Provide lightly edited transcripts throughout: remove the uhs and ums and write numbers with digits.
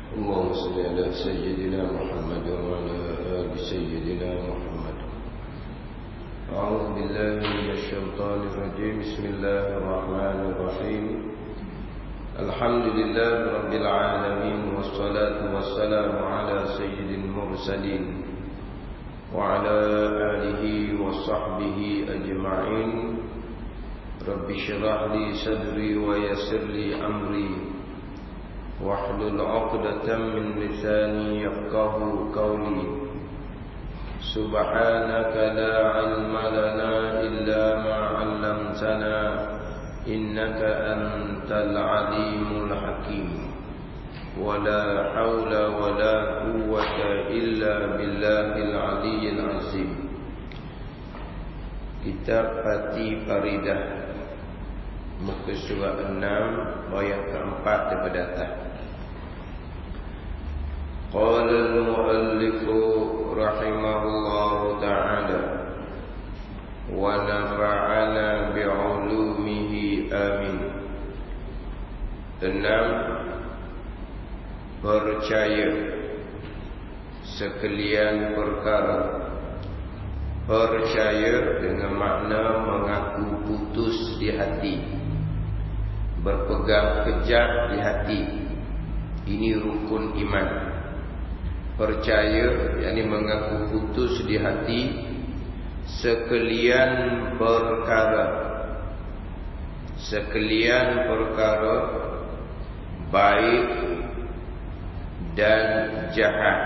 اللهم صل على سيدنا محمد وعلى آل سيدنا محمد. أعوذ بالله من الشيطان الرجيم. بسم الله الرحمن الرحيم. الحمد لله رب العالمين، والصلاة والسلام على سيد المرسلين وعلى آله وصحبه أجمعين. رب اشرح لي صدري ويسر لي أمري واحلل عقدة من لساني يفقه قولي. سبحانك لا علم لنا إلا ما علمتنا إنك أنت العليم الحكيم. ولا حول ولا قوة إلا بالله العلي العظيم. Kitab Fatih Faridah, muka surat 6 ayat keempat daripada atas. Qala al-muallif rahimahullahu ta'ala wa nafa'ana bi'ulumihi amin. 6. Percaya sekalian perkara. Percaya dengan makna mengaku putus di hati, berpegang kejat di hati. Ini rukun iman. Percaya, yakni mengaku putus di hati sekalian perkara. Sekalian perkara baik dan jahat.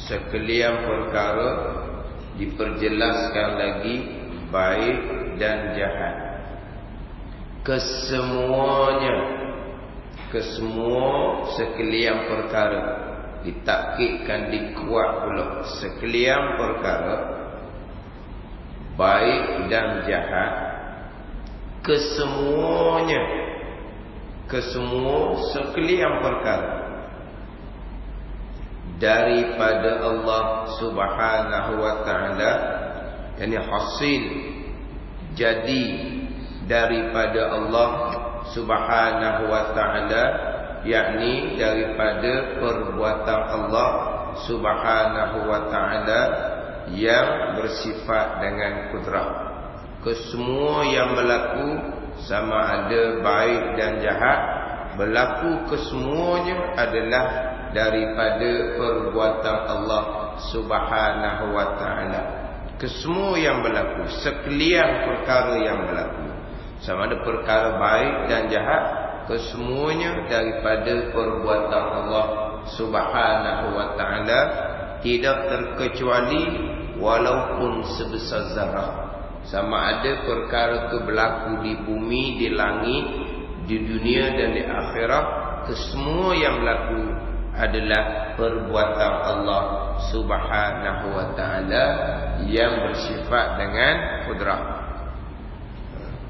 Sekalian perkara diperjelaskan lagi baik dan jahat. Kesemuanya, kesemua sekalian perkara, ditakkidkan, dikuat pula. Sekalian perkara baik dan jahat, kesemuanya, kesemua sekalian perkara daripada Allah Subhanahu wa ta'ala, yakni hasil jadi daripada Allah Subhanahu wa ta'ala, yakni daripada perbuatan Allah Subhanahu wa ta'ala yang bersifat dengan kudrah. Kesemua yang berlaku, sama ada baik dan jahat, berlaku kesemuanya adalah daripada perbuatan Allah Subhanahu wa ta'ala. Kesemua yang berlaku, sekalian perkara yang berlaku, sama ada perkara baik dan jahat, kesemuanya daripada perbuatan Allah Subhanahu wa ta'ala, tidak terkecuali walaupun sebesar zarah. Sama ada perkara itu berlaku di bumi, di langit, di dunia dan di akhirat, kesemua yang berlaku adalah perbuatan Allah Subhanahu wa ta'ala yang bersifat dengan kudrah.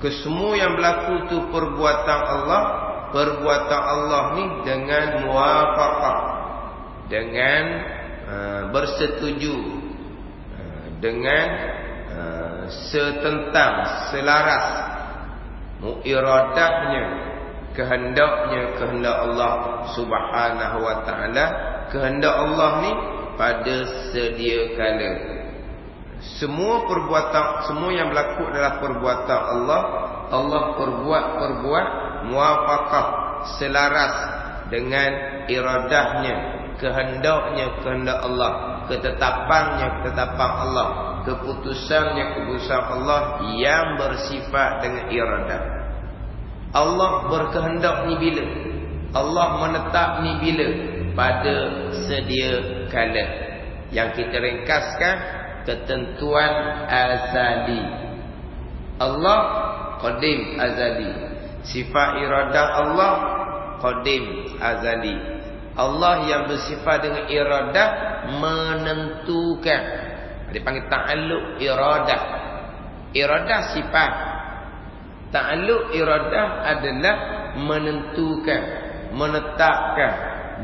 Kesemua yang berlaku itu perbuatan Allah. Perbuatan Allah ni dengan muwafaqah, dengan bersetuju, dengan setentang, selaras, iradahnya, kehendaknya, kehendak Allah Subhanahu wa ta'ala. Kehendak Allah ni pada sedia kala. Semua perbuatan, semua yang berlaku adalah perbuatan Allah. Allah perbuat muwafaqah, selaras dengan iradahnya, kehendaknya, kehendak Allah, ketetapannya, ketetapan Allah, keputusannya, keputusan Allah yang bersifat dengan iradah. Allah berkehendak ni bila? Allah menetap ni bila? Pada sedia kala. Yang kita ringkaskan, ketentuan azali. Allah qadim azali. Sifat iradah Allah qadim azali. Allah yang bersifat dengan iradah menentukan. Dipanggil ta'alluq iradah. Iradah sifat. Ta'alluq iradah adalah menentukan, menetapkan.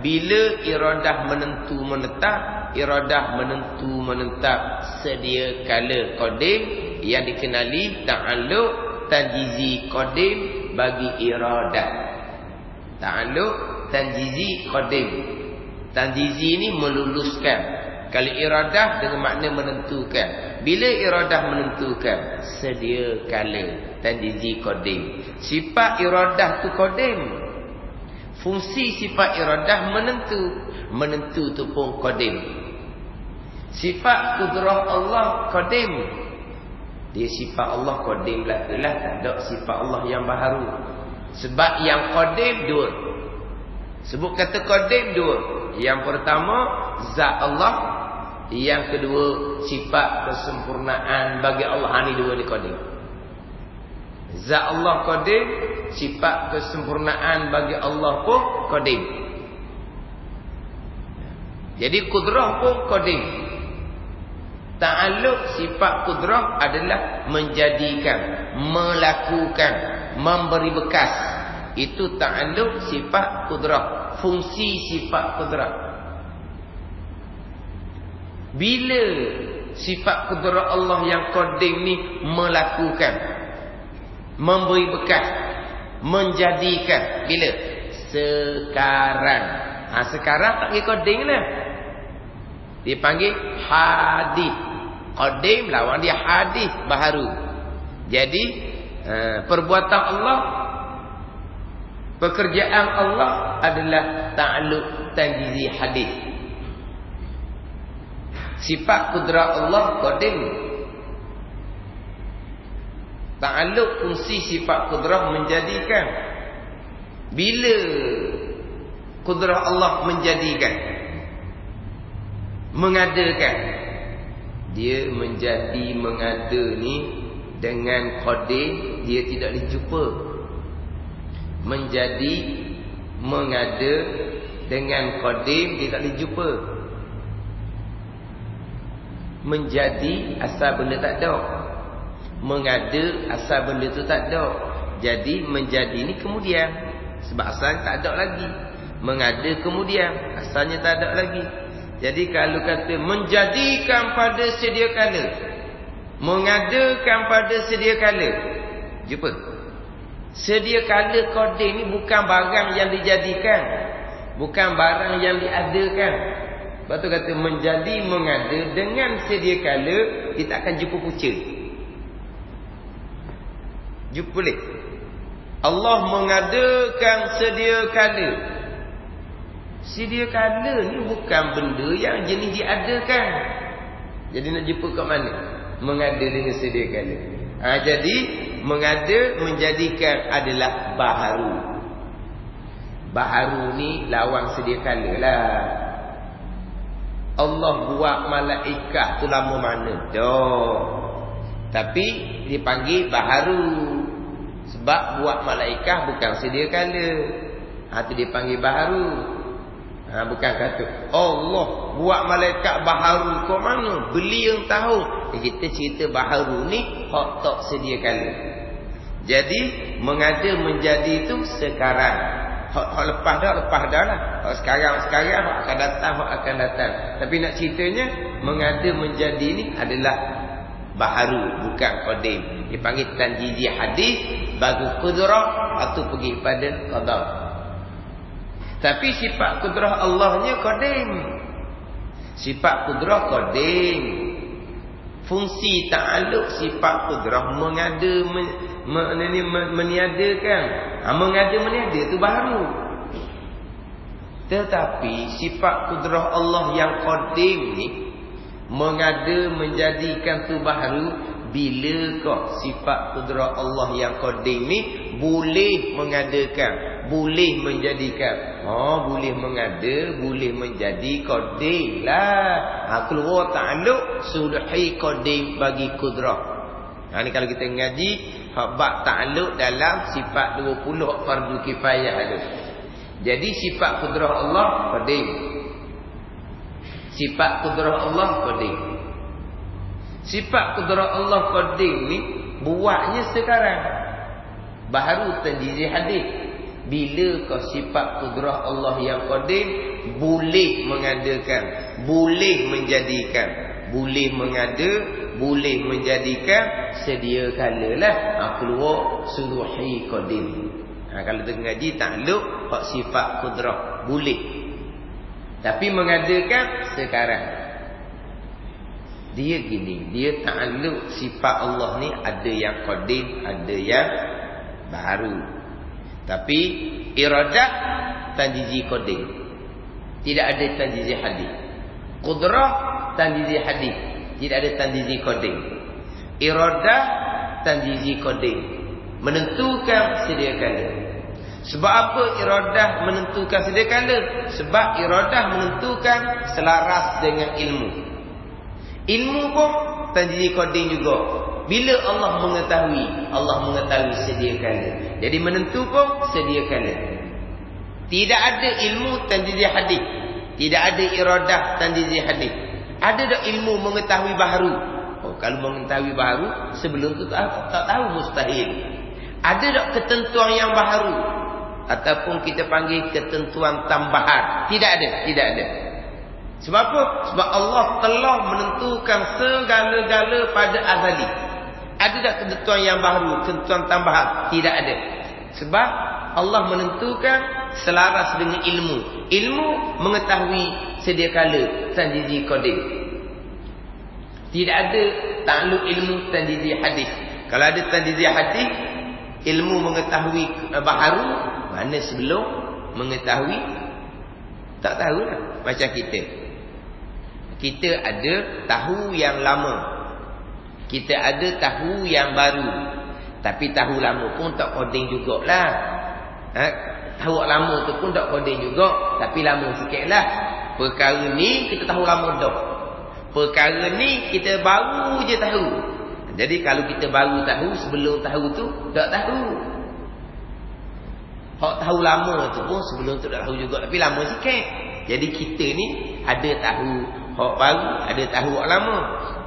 Bila iradah menentu menetap, iradah menentu menetap sedia kala. Qadim yang dikenali ta'alluq tanjizi qadim bagi iradah. Ta'alluq tanjizi qadim. Tanjizi ni meluluskan. Kalau iradah dengan makna menentukan. Bila iradah menentukan, sedia kala, tanjizi qadim. Sifat iradah tu qadim. Fungsi sifat iradah menentu. Menentu tu pun qadim. Sifat kudrah Allah qadim. Dia sifat Allah qadim lah. Tak ada sifat Allah yang baharu. Sebab yang qadim dua. Sebut kata qadim dua. Yang pertama zat Allah. Yang kedua sifat kesempurnaan bagi Allah. Ini dua ni qadim. Zat Allah qadim, sifat kesempurnaan bagi Allah pun qadim. Jadi kudrah pun qadim. Ta'alluq sifat kudrah adalah menjadikan, melakukan, memberi bekas. Itu ta'alluq sifat kudrah, fungsi sifat kudrah. Bila sifat kudrah Allah yang qadim ni melakukan, memberi bekas, menjadikan. Bila? Sekarang. Sekarang tak kira qadim lah. Dia panggil hadis. Qadim lawan dia hadis, baharu. Jadi perbuatan Allah, pekerjaan Allah adalah ta'alluq tanjizi hadis. Sifat kudrah Allah qadim. Ta'alluq fungsi sifat kudrah menjadikan. Bila kudrah Allah menjadikan, mengadakan, dia menjadi mengada ni dengan qadim, dia tidak dijumpa. Menjadi mengada dengan qadim, dia tak dijumpa. Menjadi asal benda tak ada, mengada asal benda tu tak ada. Jadi menjadi ni kemudian, sebab asalnya tak ada lagi. Mengada kemudian, asalnya tak ada lagi. Jadi kalau kata menjadikan pada sedia kala, mengadakan pada sedia kala, jumpa. Sedia kala qadim ni bukan barang yang dijadikan, bukan barang yang diadakan. Lepas tu kata menjadi mengada dengan sedia kala, dia tak akan jumpa punca. Jumpa boleh. Allah mengadakan sedia kala. Sedia kala ni bukan benda yang jenis diadakan. Jadi nak jumpa kat mana? Mengada dengan sedia kala. Jadi mengada menjadikan adalah baharu. Baharu ni lawan sedia kala lah. Allah buat malaikat tu lama mana? Dah. Tapi dipanggil baharu. Sebab buat malaikat bukan sedia kala. Tu dia panggil baharu. Bukan kata Allah buat malaikat baharu kau mana? Beli yang tahu. Kita cerita baharu ni hak tak sedia kala. Jadi mengada menjadi itu sekarang. Hak lepas dah lah. Hak sekarang hak akan datang. Tapi nak ceritanya mengada menjadi ni adalah baharu, bukan qadim. Dipanggil tanjizi hadis bagi kudrah atau pergi pada qada. Tapi sifat kudrah Allahnya qadim. Sifat kudrah qadim. Fungsi ta'alluq sifat kudrah mengada meniadakan. Mengada meniada itu baru. Tetapi sifat kudrah Allah yang qadim ni mengada menjadikan tu baru. Bilakah sifat kudrah Allah yang qadim ni boleh mengadakan, boleh menjadikan? Boleh mengada, boleh menjadi qadim lah. Keluar ta'alluq sulhi qadim bagi kudrah. Ni kalau kita ngaji bab ta'alluq dalam sifat 20 fardu kifayah ada. Jadi sifat kudrah Allah qadim. Sifat kudrah Allah qadim. Sifat kudrah Allah qadim ni buatnya sekarang. Baharu tanjizi hadis. Bilakah sifat kudrah Allah yang qadim boleh mengadakan, boleh menjadikan, boleh mengada, boleh menjadikan sedia kala lah. Keluar suluhi qadim. Kalau tengah ngaji takluk hak sifat kudrah boleh. Tapi mengadakan sekarang dia gini, dia takluk sifat Allah ni ada yang qadim, ada yang baru. Tapi iradah tanjizi qadim. Tidak ada tanjizi hadis. Qudrah tanjizi hadis. Tidak ada tanjizi qadim. Iradah tanjizi qadim. Menentukan sedia kala. Sebab apa iradah menentukan sedia kala? Sebab iradah menentukan selaras dengan ilmu. Ilmu pun tanjizi qadim juga. Bila Allah mengetahui sedia kala. Jadi menentu pun sedia kala. Tidak ada ilmu tanjizi hadis. Tidak ada iradah tanjizi hadis. Ada tak ilmu mengetahui baharu? Oh, kalau mengetahui baharu sebelum tu tak tahu mustahil. Ada tak ketentuan yang baharu? Ataupun kita panggil ketentuan tambahan? Tidak ada. Sebab apa? Sebab Allah telah menentukan segala-gala pada azali. Ada tak ketentuan yang baru, ketentuan tambahan? Tidak ada. Sebab Allah menentukan selaras dengan ilmu. Ilmu mengetahui sedia kala tanjizi qadim. Tidak ada takluk ilmu tanjizi hadis. Kalau ada tanjizi hadis, ilmu mengetahui baharu, mana sebelum mengetahui tak tahulah. Macam kita ada tahu yang lama, kita ada tahu yang baru. Tapi tahu lama pun tak koding jugalah. Tahu lama tu pun tak koding juga, tapi lama sikitlah. Perkara ni kita tahu lama dah. Perkara ni kita baru je tahu. Jadi kalau kita baru tahu, sebelum tahu tu tak tahu. Hak tahu lama tu pun sebelum tu tak tahu juga, tapi lama sikit. Jadi kita ni ada tahu hak baru, ada tahu hak lama.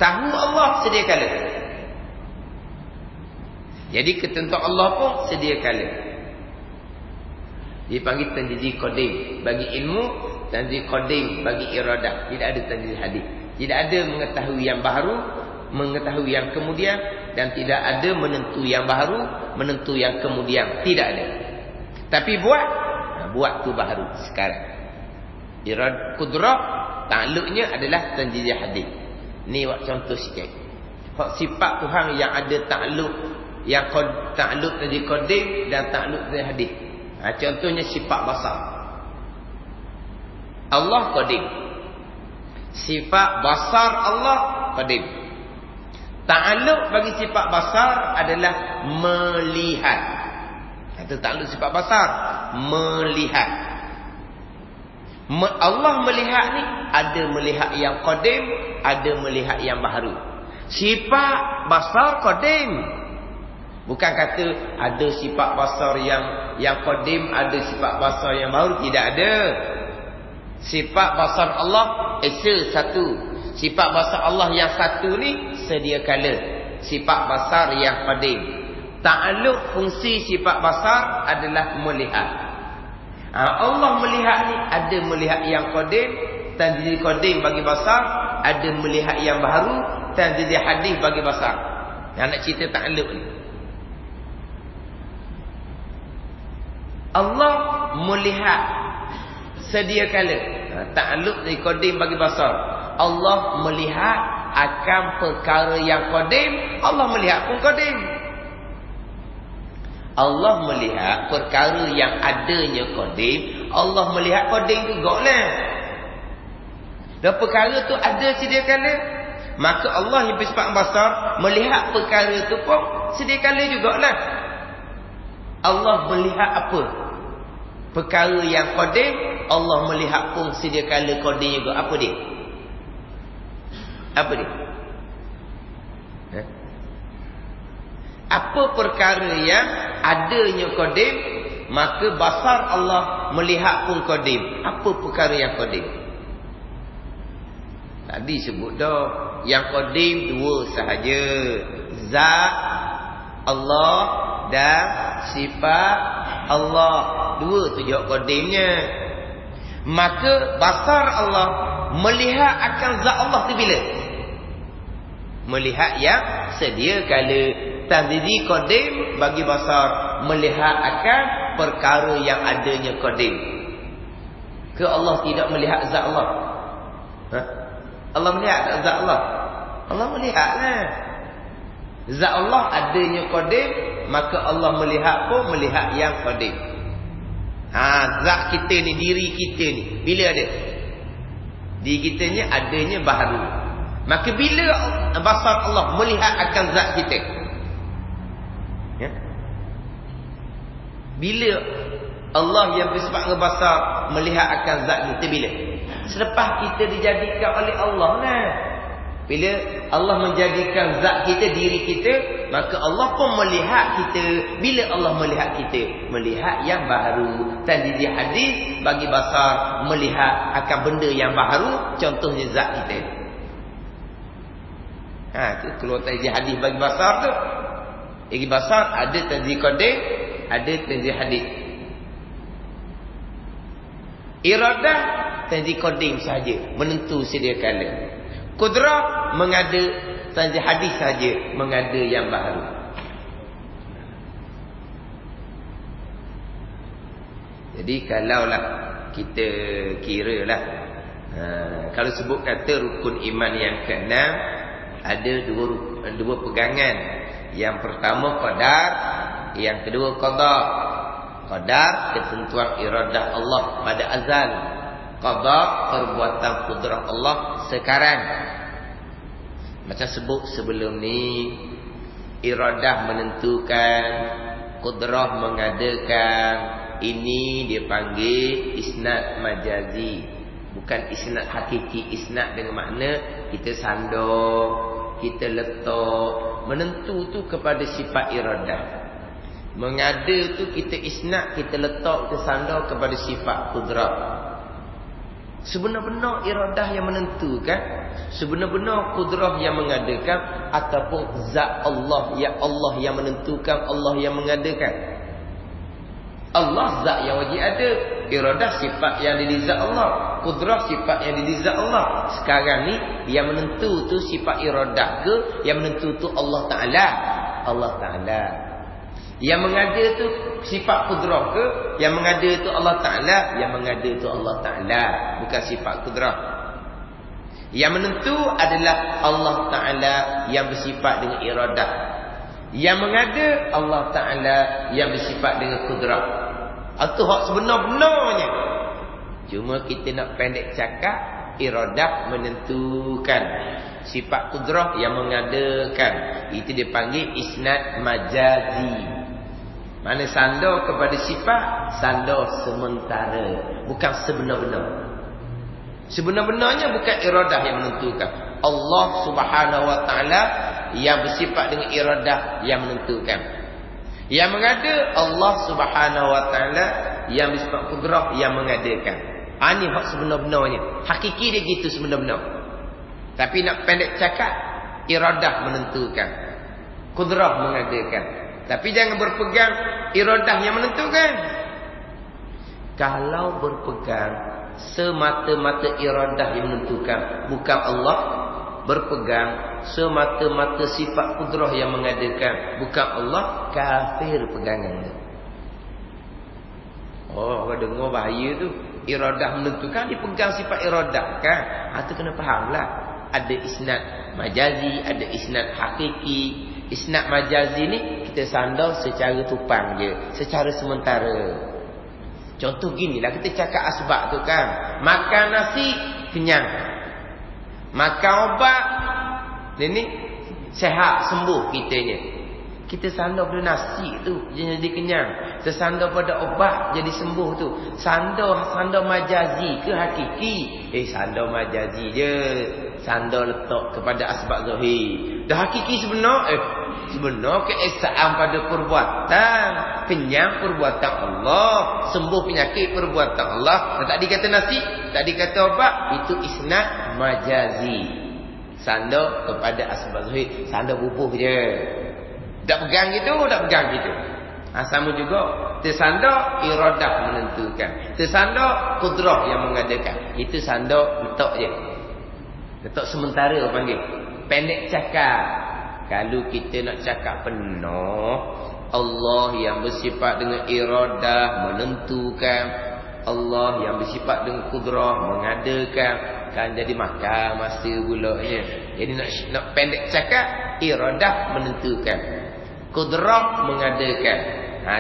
Tahu Allah sedia kala. Jadi ketentuan Allah pun sedia kala. Dipanggil tanjizi qadim bagi ilmu, tanjizi qadim bagi iradah. Tidak ada tanjizi hadis. Tidak ada mengetahui yang baru, mengetahui yang kemudian, dan tidak ada menentu yang baru, menentu yang kemudian. Tidak ada. Tapi buat tu baru sekarang. Iradah qudrah takluknya adalah tanjizi hadis. Ni buat contoh sikit. Hak sifat Tuhan yang ada takluk, yang takluk tanjizi qadim dan takluk tanjizi hadis. Contohnya sifat basar. Allah qadim. Sifat basar Allah qadim. Ta'alluq bagi sifat basar adalah melihat. Itu ta'alluq sifat basar, melihat. Allah melihat ni ada melihat yang qadim, ada melihat yang baharu. Sifat basar qadim. Bukan kata ada sifat basar yang qadim, ada sifat basar yang baru. Tidak ada. Sifat basar Allah esa satu. Sifat basar Allah yang satu ni sedia kala. Sifat basar yang qadim. Ta'alluq fungsi sifat basar adalah melihat. Allah melihat ni ada melihat yang qadim, tanjizi qadim bagi basar, ada melihat yang baru, tanjizi hadis bagi basar. Yang nak cerita ta'alluq ni. Allah melihat sedia kala. Ta'alluq dari qadim bagi basar. Allah melihat akan perkara yang qadim, Allah melihat pun qadim. Allah melihat perkara yang adanya qadim, Allah melihat qadim jugalah. Dan perkara tu ada sedia kala, maka Allah yang bersifat basar melihat perkara tu pun sedia kala jugalah. Allah melihat apa? Perkara yang qadim, Allah melihat pun sedia kala qadim juga. Apa dia? Apa dia? Apa perkara yang adanya qadim, maka basar Allah melihat pun qadim. Apa perkara yang qadim? Tadi sebut dah, yang qadim dua sahaja. Zat Allah dan sifat Allah. Dua tu jawab qadimnya. Maka basar Allah melihat akan zat Allah tu bila? Melihat yang sedia kala. Tanjizi qadim bagi basar melihat akan perkara yang adanya qadim. Ke Allah tidak melihat zat Allah? Allah melihat zat Allah? Allah melihatlah. Zat Allah adanya qadim, maka Allah melihat pun melihat yang qadim. Zat kita ni, diri kita ni, bila ada? Diri kita ni adanya baharu. Maka bila basar Allah melihat akan zat kita? Ya? Bila Allah yang bersifat ngebasar melihat akan zat kita, bila? Selepas kita dijadikan oleh Allah lah. Bila Allah menjadikan zat kita, diri kita, maka Allah pun melihat kita. Bila Allah melihat kita? Melihat yang baharu. Dan di hadis, bagi basar melihat akan benda yang baharu, contohnya zat kita. Tu keluar tadi hadis bagi basar tu. Bagi basar ada tadi qadim, ada tadi hadis. Iradah tadi qadim saja, menentu sedia kala. Kudrah mengada saja, hadis saja mengada yang baharu. Jadi kalaulah kita kiralah, kalau sebut kata rukun iman yang ke-6, ada dua pegangan. Yang pertama qadar, yang kedua qada. Qadar ketentuan iradah Allah pada azal. Qada perbuatan kudrah Allah sekarang. Macam sebut sebelum ni, iradah menentukan, kudrah mengadakan. Ini dia panggil isnad majazi, bukan isnad hakiki. Isnad dengan makna kita sandar, kita letak. Menentu tu kepada sifat iradah. Mengada tu kita isnad, kita letak, kita sandar kepada sifat kudrah. Sebenar-benar iradah yang menentukan, sebenar-benar kudrah yang mengadakan, ataupun zat Allah yang menentukan, Allah yang mengadakan. Allah zat yang wajib ada, iradah sifat yang di zat Allah, kudrah sifat yang di zat Allah. Sekarang ni yang menentu tu sifat iradah ke, yang menentu tu Allah Ta'ala? Allah Ta'ala. Yang mengada tu sifat kudrah ke, yang mengada tu Allah Ta'ala? Yang mengada tu Allah Ta'ala, bukan sifat kudrah. Yang menentu adalah Allah Ta'ala yang bersifat dengan iradah. Yang mengada Allah Ta'ala yang bersifat dengan kudrah. Itu hak sebenar-benarnya. Cuma kita nak pendek cakap, iradah menentukan, sifat kudrah yang mengadakan. Itu dipanggil isnad majazi. Mana sandar kepada sifat, sandar sementara, bukan sebenar-benar. Sebenar-benarnya bukan iradah yang menentukan. Allah Subhanahu wa Ta'ala yang bersifat dengan iradah yang menentukan. Yang mengada Allah Subhanahu wa Ta'ala yang bersifat kudrah yang mengadakan. Ini hak sebenar-benarnya. Hakiki dia gitu sebenar-benar. Tapi nak pendek cakap, iradah menentukan, kudrah mengadakan. Tapi jangan berpegang iradah yang menentukan. Kalau berpegang semata-mata iradah yang menentukan, bukan Allah, berpegang semata-mata sifat kudrah yang mengadakan, bukan Allah, kafir pegangan. Kau dengar bahaya tu. Iradah menentukan, dipegang sifat iradah kan. Itu kena fahamlah. Ada isnad majazi, ada isnad hakiki. Isnad majazi ni kita sandar secara tupang je, secara sementara. Contoh ginilah, kita cakap asbab tu kan. Makan nasi kenyang, makan obat ni sihat sembuh kitanya. Kita sandar pada nasi tu jadi kenyang, kita sandar pada obat jadi sembuh tu. Sandar majazi ke hakiki? Sandar majazi je. Sandar letak kepada asbab zahir. Dah hakiki sebenar? Sebenar keesaan pada perbuatan. Kenyang perbuatan Allah, sembuh penyakit perbuatan Allah. Tak dikata nasi, tak dikata obat. Itu isnad majazi. Sandar kepada asbab zahir. Sandar bubuh je. Tak pegang gitu, tak pegang gitu. Sama juga, tersandar iradah menentukan, tersandar kudrah yang mengadakan. Itu sandar letak je. Letak sementara orang panggil. Pendek cakap. Kalau kita nak cakap penuh, Allah yang bersifat dengan iradah, menentukan. Allah yang bersifat dengan kudrah, mengadakan. Kan jadi makan masa pulaknya. Jadi nak pendek cakap, iradah menentukan, kudrah mengadakan.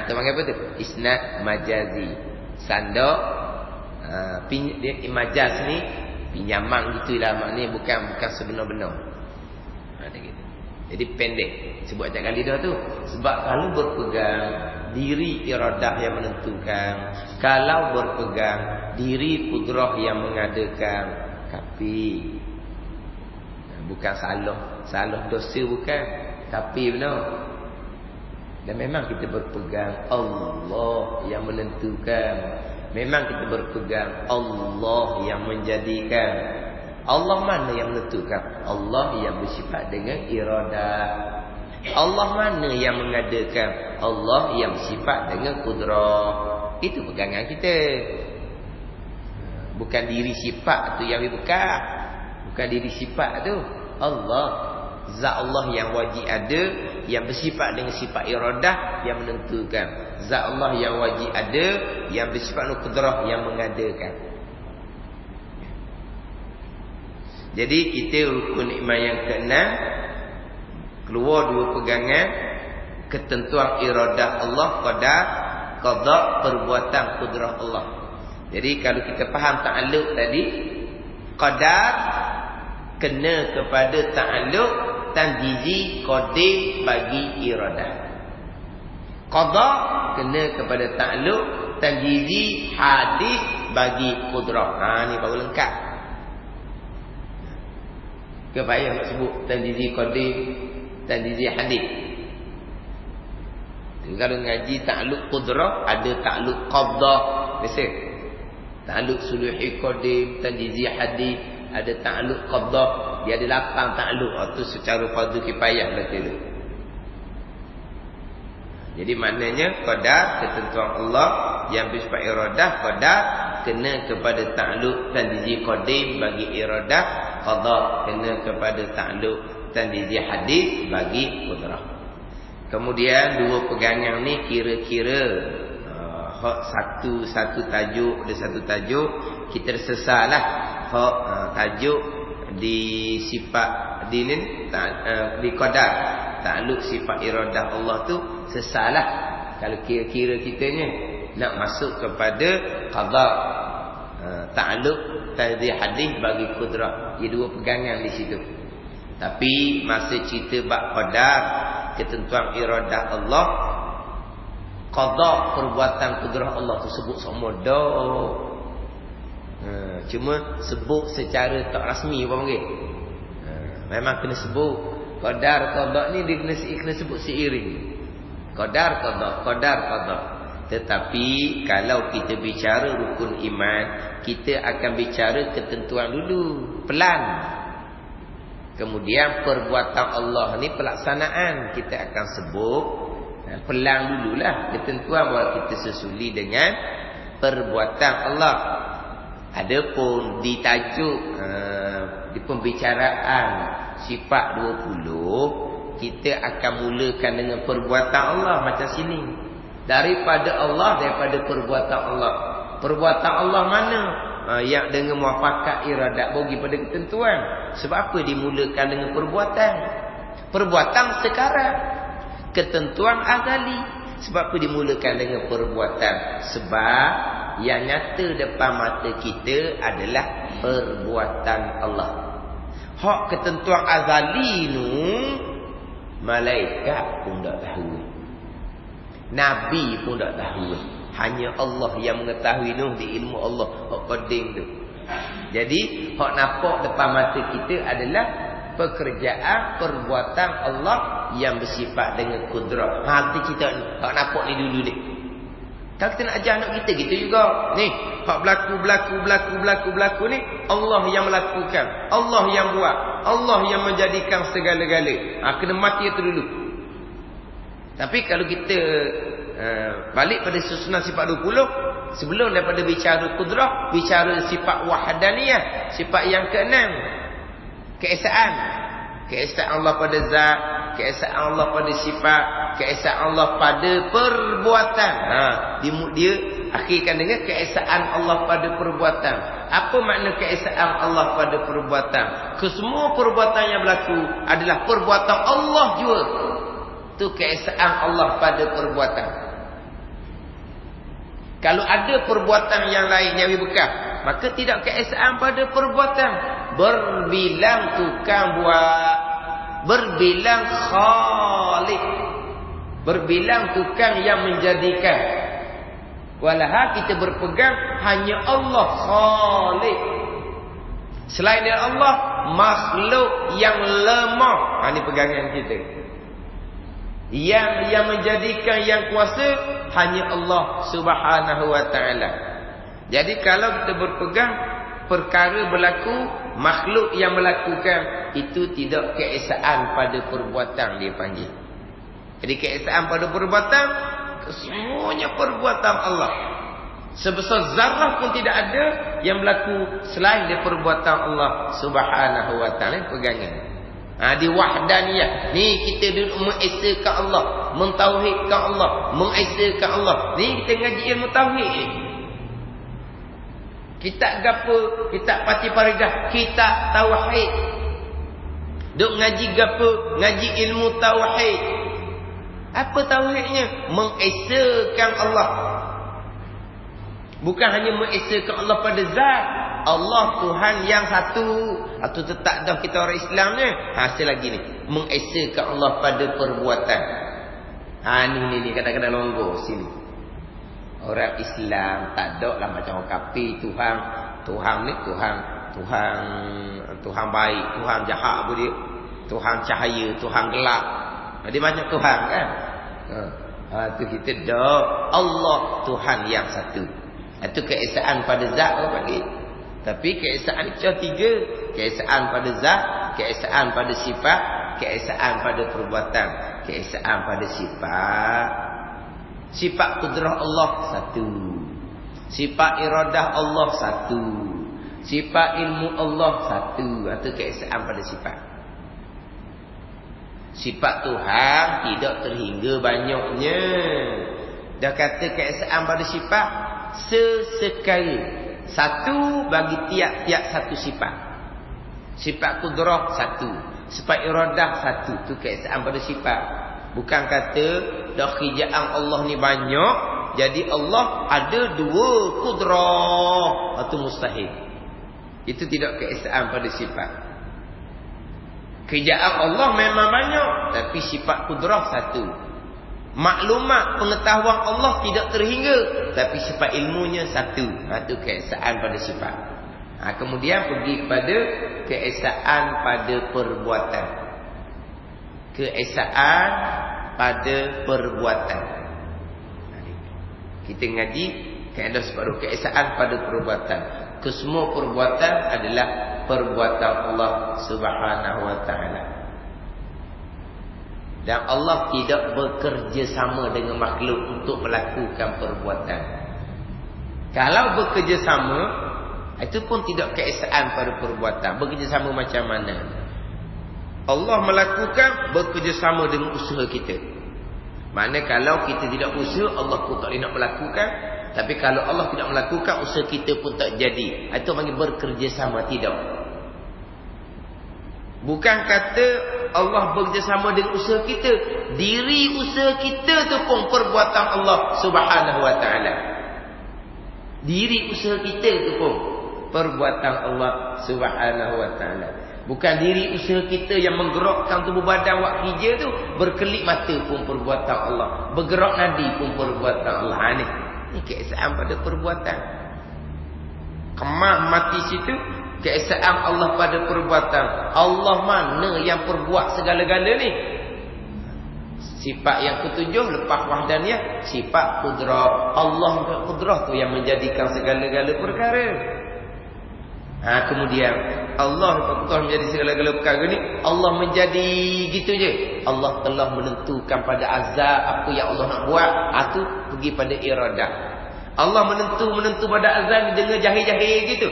Tu panggil apa tu? Isnad majazi. Sandok majaz ni pinjaman gitulah, maknanya bukan sebenar-benar. Gitu. Jadi pendek sebut acak kali dah tu. Sebab kalau berpegang diri iradah yang menentukan, kalau berpegang diri kudrah yang mengadakan, tapi bukan salah dosa bukan, tapi benar. Dan memang kita berpegang Allah yang menentukan, memang kita berpegang Allah yang menjadikan. Allah mana yang menentukan? Allah yang bersifat dengan iradah. Allah mana yang mengadakan? Allah yang bersifat dengan kudrah. Itu pegangan kita. Bukan diri sifat tu yang bukan. Bukan diri sifat tu. Allah. Zat Allah yang wajib ada, yang bersifat dengan sifat iradah, yang menentukan. Zat Allah yang wajib ada, yang bersifat dengan kudrah, yang mengadakan. Jadi kita rukun iman yang ke-6, keluar dua pegangan, ketentuan iradah Allah, qada perbuatan kudrah Allah. Jadi kalau kita faham ta'alluq tadi, qadar kena kepada ta'alluq tanjizi qadim bagi iradah. Qada kena kepada ta'alluq tanjizi hadis bagi kudrah. Ni baru lengkap. Ke payah nak sebut tanjizi qadim, tanjizi hadis. Kalau ngaji ta'alluq kudrah, ada ta'alluq qabdah. Biasa ta'alluq suluhi qadim, tanjizi hadis, ada ta'alluq qabdah. Dia ada 8 ta'alluq. Itu secara fardu kifayah betul. Jadi maknanya qadar ketentuan Allah yang bersifat iradah, qadar kena kepada ta'alluq tanjizi qadim bagi iradah, qada kena kepada ta'alluq tanjizi hadis bagi kudrah. Kemudian dua pegangan ni kira-kira satu tajuk ada satu tajuk kita tersesalah. Tajuk di sifat di qadar ta'alluq sifat iradah Allah tu sesalah. Kalau kira-kira kitanya nak masuk kepada qada ta'alluq tanjizi hadis bagi kudrah. Ia dua pegangan di situ. Tapi masa cerita bab qadar ketentuan iradah Allah, qada perbuatan kudrah Allah tu sebut semua dah. Cuma sebut secara tak rasmi apa panggil. Memang kena sebut qadar ni dia kena sebut seiring. Qadar qada. Tetapi kalau kita bicara rukun iman, kita akan bicara ketentuan dulu, pelan. Kemudian perbuatan Allah ni pelaksanaan kita akan sebut pelan dululah ketentuan, baru kita sesuli dengan perbuatan Allah. Adapun di tajuk di pembicaraan sifat 20, kita akan mulakan dengan perbuatan Allah macam sini. Daripada perbuatan Allah. Perbuatan Allah mana? Yang dengan muafakat iradat bagi pada ketentuan. Sebab apa dimulakan dengan perbuatan? Perbuatan sekarang, ketentuan azali. Sebab apa dimulakan dengan perbuatan? Sebab yang nyata depan mata kita adalah perbuatan Allah. Hak ketentuan azali nu malaikat pun tak tahu, Nabi pun tak tahu. Hanya Allah yang mengetahui noh di ilmu Allah. Hak qadim tu. Jadi hak nampak depan mata kita adalah pekerjaan perbuatan Allah yang bersifat dengan kudrah. Hati kita ni hak nampak ni dulu ni. Kalau kita nak ajar anak kita gitu juga. Ni hak berlaku ni Allah yang melakukan, Allah yang buat, Allah yang menjadikan segala-gala. Kena mati itu dulu. Tapi kalau kita balik pada susunan sifat 20, sebelum daripada bicara kudrah, bicara sifat wahdaniyah, sifat yang ke-6, keesaan Allah pada zat, keesaan Allah pada sifat, keesaan Allah pada perbuatan. Dia akhirkan dengan keesaan Allah pada perbuatan. Apa makna keesaan Allah pada perbuatan? Kesemua perbuatan yang berlaku adalah perbuatan Allah juga. Itu keesaan Allah pada perbuatan. Kalau ada perbuatan yang lain yang lebih bekas, maka tidak keesaan pada perbuatan. Berbilang tukang buat, berbilang khalik, berbilang tukang yang menjadikan. Walaha kita berpegang hanya Allah khalik. Selain dari Allah, makhluk yang lemah. Ini pegangan kita. Yang menjadikan, yang kuasa hanya Allah Subhanahu wa taala. Jadi kalau kita berpegang perkara berlaku, makhluk yang melakukan, itu tidak keesaan pada perbuatan dia panggil. Jadi keesaan pada perbuatan, kesemuanya perbuatan Allah. Sebesar zarah pun tidak ada yang berlaku selain dari perbuatan Allah Subhanahu wa taala. Pegangan. Di wahdaniyah. Ni kita duduk mengesakan Allah, mentauhidkan Allah, mengesakan Allah. Ni kita ngaji ilmu tauhid ni. Kitab gapo? Kitab Fatih Faridah, kitab tauhid. Duk ngaji gapo? Ngaji ilmu tauhid. Apa tauhidnya? Mengesakan Allah. Bukan hanya mengesakan Allah pada zat. Allah Tuhan yang satu. Atau tetap dah kita orang Islam ni. Hasil lagi ni. Mengesakan Allah pada perbuatan. Ni kadang-kadang longgo sini. Orang Islam tak ada lah macam orang kafir. Tuhan ni Tuhan baik, Tuhan jahat pun dia. Tuhan cahaya, Tuhan gelap. Dia macam Tuhan kan. Tu kita dah Allah Tuhan yang satu. Itu keesaan pada zat orang panggil. Tapi keesaan itu tiga. Keesaan pada zat, keesaan pada sifat, keesaan pada perbuatan. Keesaan pada sifat. Sifat kudrah Allah satu. Sifat iradah Allah satu. Sifat ilmu Allah satu. Itu keesaan pada sifat. Sifat Tuhan tidak terhingga banyaknya. Dah kata keesaan pada sifat sesekali. Satu bagi tiap-tiap satu sifat. Sifat kudrah satu. Sifat iradah satu. Itu keesaan pada sifat. Bukan kata dah kerjaan Allah ni banyak, jadi Allah ada dua kudrah. Itu mustahil. Itu tidak keesaan pada sifat. Kerjaan Allah memang banyak, tapi sifat kudrah satu. Maklumat pengetahuan Allah tidak terhingga, tapi sifat ilmunya satu. Itu keesaan pada sifat. Kemudian pergi kepada keesaan pada perbuatan. Keesaan pada perbuatan. Kita ngaji kaedah separuh keesaan pada perbuatan. Kesemua perbuatan adalah perbuatan Allah Subhanahu wa taala. Dan Allah tidak bekerja sama dengan makhluk untuk melakukan perbuatan. Kalau bekerja sama, itu pun tidak keesaan pada perbuatan. Bekerja sama macam mana? Allah melakukan bekerjasama dengan usaha kita. Maknanya kalau kita tidak usaha, Allah pun tak boleh nak melakukan. Tapi kalau Allah tidak melakukan, usaha kita pun tak jadi. Itu panggil bekerjasama. Tidak. Bukan kata Allah bekerjasama dengan usaha kita. Diri usaha kita tu pun perbuatan Allah Subhanahu wa ta'ala. Diri usaha kita tu pun perbuatan Allah Subhanahu wa ta'ala. Bukan diri usaha kita yang menggerakkan tubuh badan buat kerja tu. Berkelip mata pun perbuatan Allah. Bergerak nadi pun perbuatan Allah. Ini keesaan pada perbuatan. Kemah mati situ, keesaan Allah pada perbuatan. Allah mana yang perbuat segala-gala ni? Sifat yang ketujuh lepas wahdaniyah, sifat kudrah. Allah kudrah tu yang menjadikan segala-gala perkara. Kemudian Allah menjadi segala-gala perkara ni. Allah menjadi gitu je. Allah telah menentukan pada azab apa yang Allah nak buat. Itu pergi pada iradah. Allah menentu pada azab dengan jahil-jahil gitu.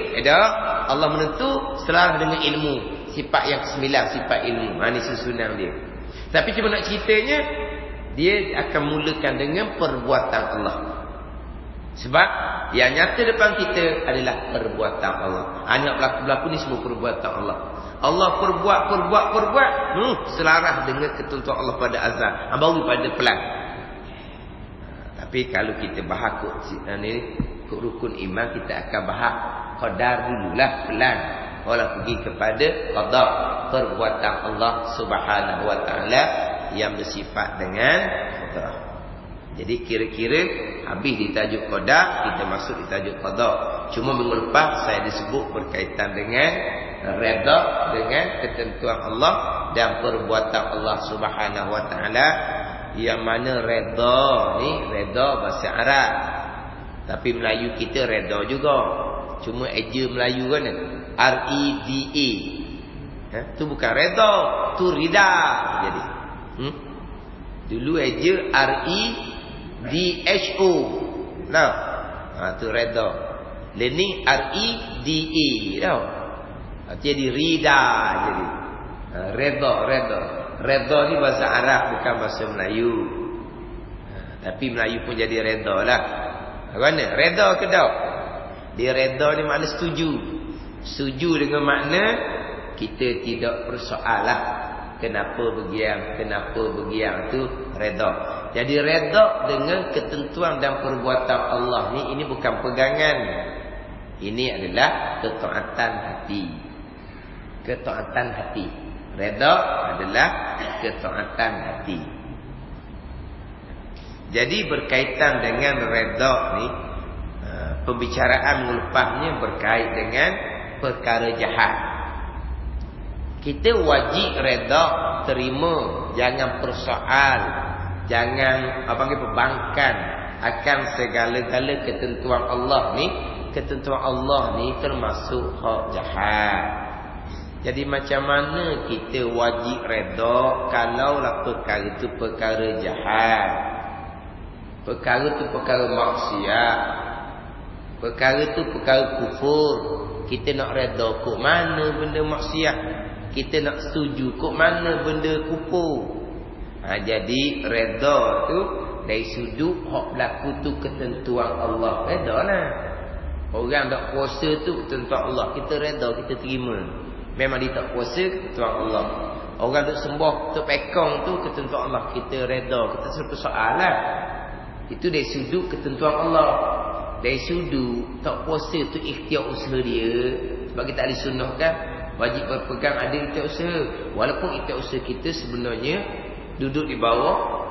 Allah menentu setelah dengan ilmu. Sifat yang ke-9, sifat ilmu. Ini susunan dia. Tapi cuma nak ceritanya, Dia akan mulakan dengan perbuatan Allah. Sebab yang nyata depan kita adalah perbuatan Allah. Anak berlaku-berlaku ni semua perbuatan Allah. Allah perbuat. Selaras dengan ketentuan Allah pada azal. Baru pada pelan. Tapi kalau kita bahas kod rukun iman, kita akan bahas qadar dululah pelan. Walau pergi kepada qada, perbuatan Allah Subhanahu wa taala yang bersifat dengan qadar. Jadi kira-kira habis di tajuk qada, kita masuk di tajuk qada. Cuma minggu lepas saya disebut berkaitan dengan redha dengan ketentuan Allah dan perbuatan Allah Subhanahu wa taala. Yang mana redha ni redha bahasa Arab. Tapi Melayu kita redha juga. Cuma eja Melayu kan R-E-D-A. Tu bukan redha, tu rida jadi. Dulu eja R-E-D-H-O. Nah, tu redha. Learning R-E-D-A tau. Jadi rida jadi. Redha. Redha ni bahasa Arab bukan bahasa Melayu. Tapi Melayu pun jadi redha lah. Mana? Redha ke tak? Dia redha ni makna setuju. Setuju dengan makna kita tidak bersoal lah. Kenapa begiang tu redha. Jadi redha dengan ketentuan dan perbuatan Allah ni, ini bukan pegangan. Ini adalah ketaatan hati. Ketaatan hati. Redha adalah ketaatan hati. Jadi berkaitan dengan redha ni, pembicaraan melepasnya berkait dengan perkara jahat. Kita wajib redha, terima, jangan persoal, jangan pembangkang akan segala-gala ketentuan Allah ni. Ketentuan Allah ni termasuk hak jahat. Jadi macam mana kita wajib redha kalaulah perkara itu perkara jahat? Perkara itu perkara maksiat. Perkara itu perkara kufur. Kita nak redha kok mana benda maksiat? Kita nak setuju kok mana benda kufur? Jadi redha tu dari sudut hak berlaku tu ketentuan Allah. Redha lah. Orang tak puasa tu ketentuan Allah. Kita redha, kita terima. Memang dia tak puasa, ketentuan Allah. Orang duk sembah, duk pekong tu ketentuan Allah. Kita redha, kita serba soal lah. Itu dari sudut ketentuan Allah. Dari sudut tak puasa tu ikhtiar usaha dia. Sebab kita ahli sunnah kan, wajib berpegang ada ikhtiar usaha. Walaupun ikhtiar usaha kita sebenarnya duduk di bawah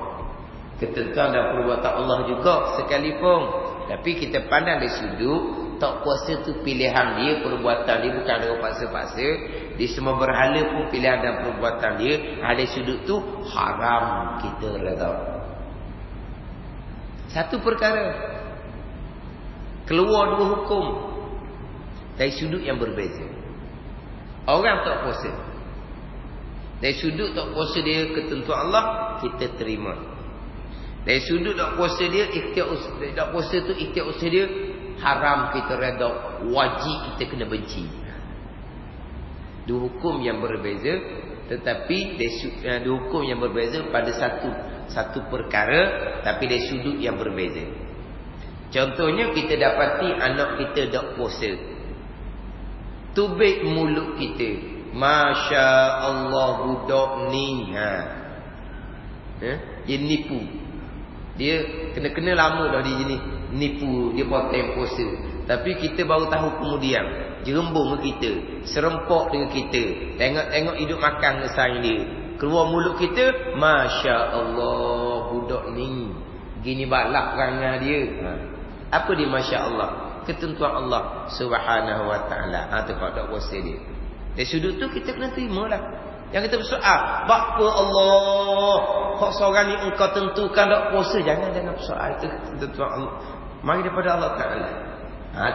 ketentuan dan perbuatan Allah juga sekalipun. Tapi kita pandang dari sudut tak puasa tu pilihan dia, perbuatan dia, bukan ada paksa-paksa. Di semua berhala pun pilihan dan perbuatan dia. Ada sudut tu haram kita redha. Satu perkara keluar dua hukum dari sudut yang berbeza. Orang tak puasa, dari sudut tak puasa dia ketentuan Allah, kita terima. Dari sudut tak puasa dia, ikhtiar tak puasa tu ikhtiar usaha dia, haram kita redha, wajib kita kena benci. Dua hukum yang berbeza, tetapi dua hukum yang berbeza pada satu perkara, tapi dari sudut yang berbeza. Contohnya kita dapati anak kita tak puasa, tubik mulut kita, Masya Allah budak ni dia nipu. Dia kena lama dah dia jenis nipu, dia potong puasa. Tapi kita baru tahu kemudian, jerembung ke kita, serempak dengan kita, tengok hidup makan dengan sayang dia, keluar mulut kita, Masya Allah budak ni gini balak perangai dia. Apa dia Masya Allah? Ketentuan Allah Subhanahu wa ta'ala. Tu kalau tak puasa dia. Dari sudut tu kita kena terima lah. Yang kita bersoal, bapa Allah, kok seorang ni engkau tentukan tak puasa? Jangan bersoal. Itu ketentuan Allah. Mari daripada Allah Ta'ala.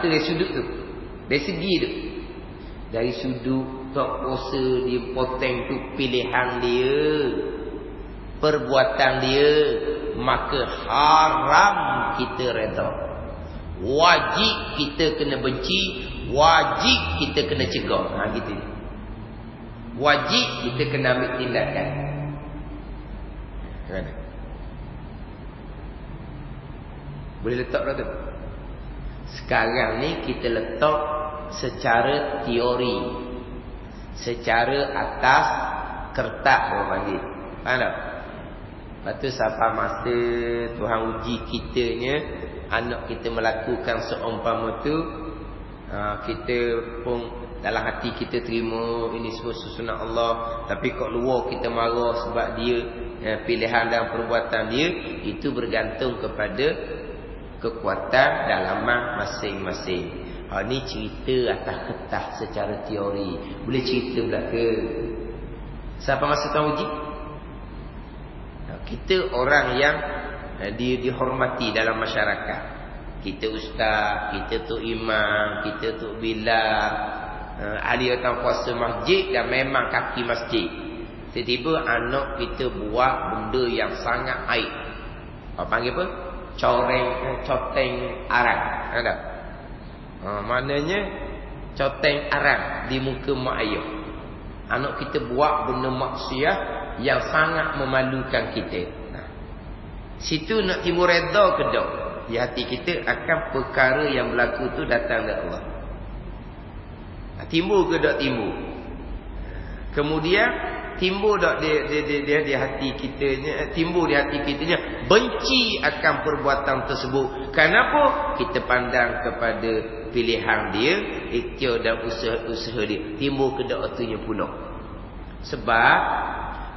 Tu dari sudut tu. Dari segi tu. Dari sudut tak puasa dia, potong tu pilihan dia, perbuatan dia, maka haram kita redha. Wajib kita kena benci, wajib kita kena cegah. Gitu. Wajib kita kena ambil tindakan. Boleh letak dah tu. Sekarang ni kita letak secara teori, secara atas kertas orang panggil. Faham tak? Lepas tu sampai masa Tuhan uji kitanya, anak kita melakukan seumpama tu, kita pun dalam hati kita terima ini semua susunan Allah, tapi kat luar kita marah sebab dia pilihan dan perbuatan dia. Itu bergantung kepada kekuatan dalaman masing-masing. Ni cerita atas kertas secara teori. Boleh cerita belaka. Siapa masa Tuhan uji? Kita orang yang dihormati dalam masyarakat. Kita ustaz, kita tu imam, kita tu bilal, ahli atau kuasa masjid dan memang kaki masjid. Tiba-tiba anak kita buat benda yang sangat aib. Apa panggil apa? Coteng arang. Ada? Maknanya coteng arang di muka mak ayah. Anak kita buat benda maksiat yang sangat memalukan kita. Situ nak timbul redha ke tak? Di hati kita akan perkara yang berlaku tu datang dari Allah. Timbul ke tak timbul? Kemudian timbul tak di hati kitanya, timbul di hati kitanya benci akan perbuatan tersebut. Kenapa? Kita pandang kepada pilihan dia, ikhtiar dan usaha dia. Timbul ke tak atunya pula. Sebab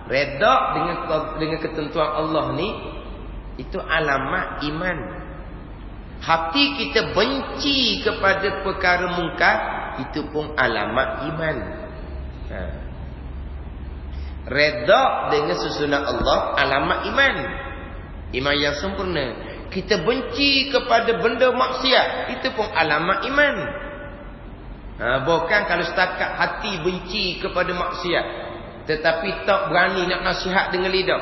redha dengan ketentuan Allah ni, itu alamat iman. Hati kita benci kepada perkara mungkar, itu pun alamat iman. Redha dengan susunan Allah, alamat iman. Iman yang sempurna. Kita benci kepada benda maksiat, itu pun alamat iman. Bukan kalau setakat hati benci kepada maksiat, tetapi tak berani nak nasihat dengan lidah,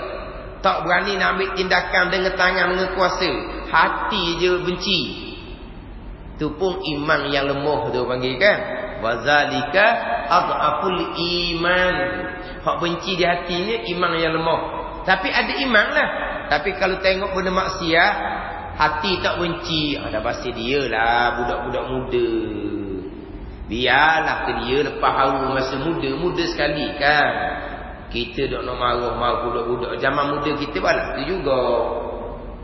tak berani nak ambil tindakan dengan tangan, dengan kuasa, hati je benci. Itu pun iman yang lemah tu panggil kan. Wazalika adhaful iman. Hak benci di hatinya iman yang lemah. Tapi ada iman lah. Tapi kalau tengok benda maksiat, hati tak benci, dah pasti dia lah budak-budak muda. Biarlah ke dia lepas haru masa muda sekali kan. Kita dok nak marah budak-budak zaman muda kita balas tu juga.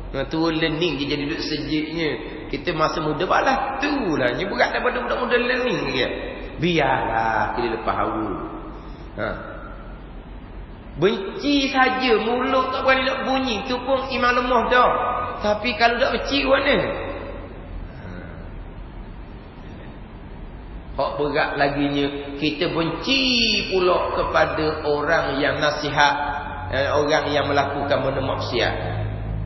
Tu learning dia jadi duduk sejiknya. Kita masa muda balas tu lah. Ni berat daripada budak muda learning dia. Biarlah kita lepas haru. Benci saja, mulut tak berani nak bunyi, tu pun iman lemah dah. Tapi kalau tak benci mana? Hak berat laginya, kita benci pula kepada orang yang nasihat, orang yang melakukan benda maksiat.